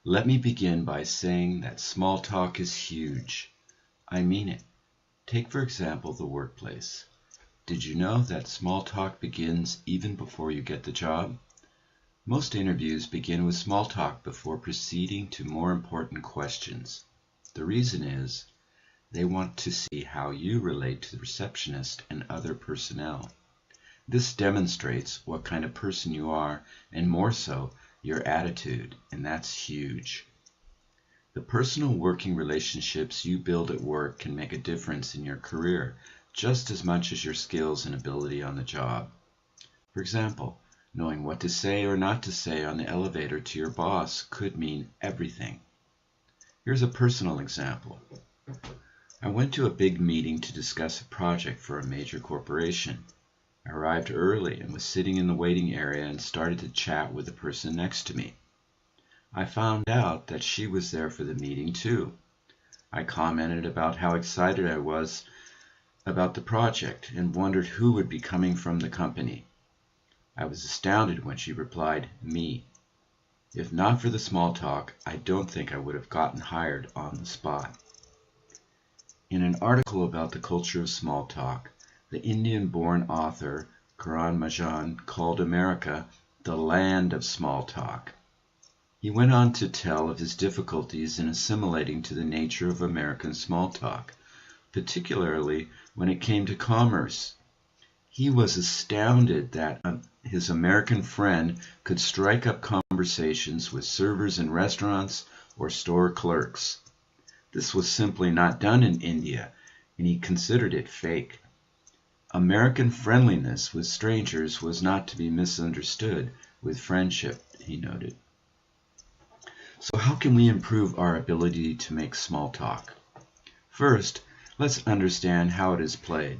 Let me begin by saying that small talk is huge. I mean it. Take, for example, the workplace. Did you know that small talk begins even before you get the job? Most interviews begin with small talk before proceeding to more important questions. The reason is they want to see how you relate to the receptionist and other personnel. This demonstrates what kind of person you are, and more so, your attitude, and that's huge. The personal working relationships you build at work can make a difference in your career just as much as your skills and ability on the job. For example, knowing what to say or not to say on the elevator to your boss could mean everything. Here's a personal example. I went to a big meeting to discuss a project for a major corporation. I arrived early and was sitting in the waiting area and started to chat with the person next to me. I found out that she was there for the meeting too. I commented about how excited I was about the project and wondered who would be coming from the company. I was astounded when she replied, "Me." If not for the small talk, I don't think I would have gotten hired on the spot. In an article about the culture of small talk, the Indian-born author Karan Majan called America the land of small talk. He went on to tell of his difficulties in assimilating to the nature of American small talk, particularly when it came to commerce. He was astounded that his American friend could strike up conversations with servers in restaurants or store clerks. This was simply not done in India, and he considered it fake. American friendliness with strangers was not to be misunderstood with friendship, he noted. So how can we improve our ability to make small talk? First, let's understand how it is played.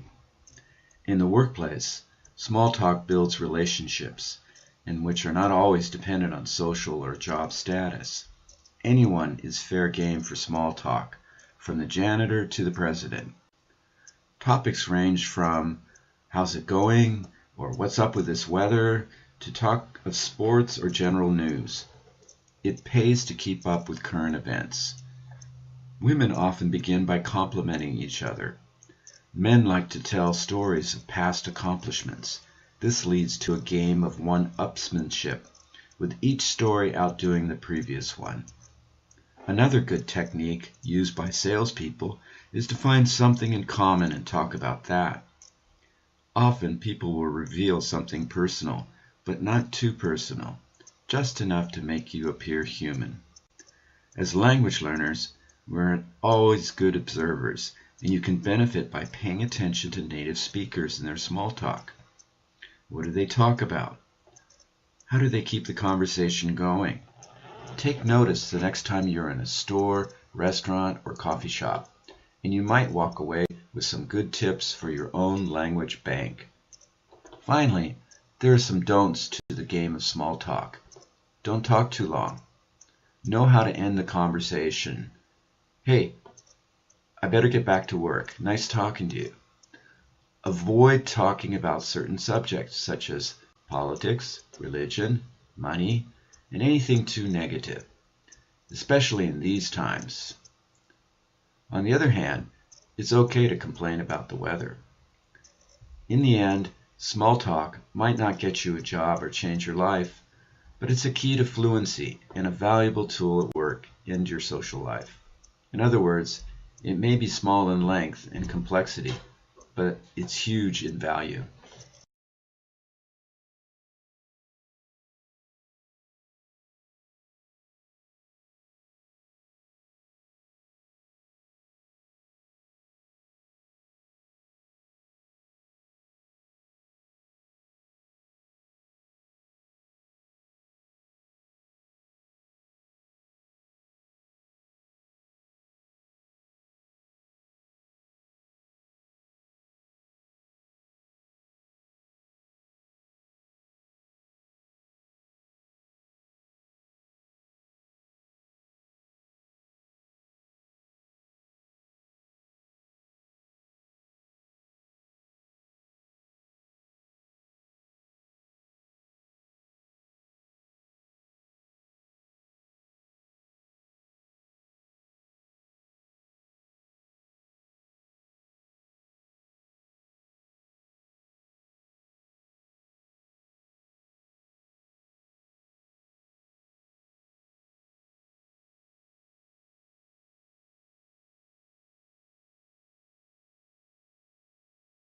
In the workplace, small talk builds relationships, and which are not always dependent on social or job status. Anyone is fair game for small talk, from the janitor to the president. Topics range from "how's it going?" or "what's up with this weather?" to talk of sports or general news. It pays to keep up with current events. Women often begin by complimenting each other. Men like to tell stories of past accomplishments. This leads to a game of one-upsmanship, with each story outdoing the previous one. Another good technique used by salespeople is to find something in common and talk about that. Often people will reveal something personal, but not too personal, just enough to make you appear human. As language learners, we're always good observers, and you can benefit by paying attention to native speakers and their small talk. What do they talk about? How do they keep the conversation going? Take notice the next time you're in a store, restaurant, or coffee shop, and you might walk away with some good tips for your own language bank. Finally, there are some don'ts to the game of small talk. Don't talk too long. Know how to end the conversation. "Hey, I better get back to work. Nice talking to you." Avoid talking about certain subjects such as politics, religion, money, and anything too negative, especially in these times. On the other hand, it's okay to complain about the weather. In the end, small talk might not get you a job or change your life, but it's a key to fluency and a valuable tool at work and your social life. In other words, it may be small in length and complexity, but it's huge in value.